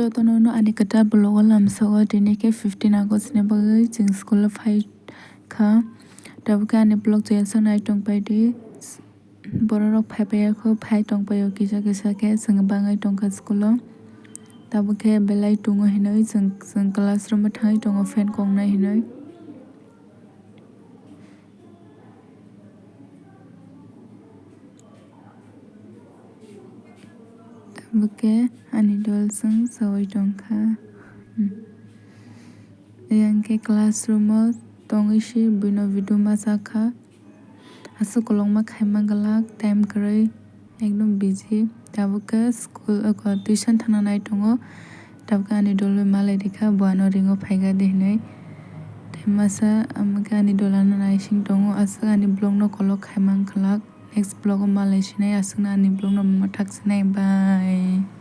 video tono ani kata blog lamso dini ke 15 August ne bagai jing school phai kha tabka ani blog je sanai tong pai di borok phai pai ko phai tong pai kisa kisa ke jing bangai tong ka school tabke belai tungo hinoi jing classroom thai tong fan kong nai hinoi tabke ani dol jing sawai tong kha yang ke classroom tongisi bino video masa kha asu kolong ma khai mangalak time krai ekdom busy tabka school ko tuition thana nai tongo tabka ani dol malai dikha boano ringo phaiga dehnai masa amka ani dolana nai sing tongo asa ani blog no kolok khai mangkhalak next blog malai sinai asuna ani blog no mathak sinai bye.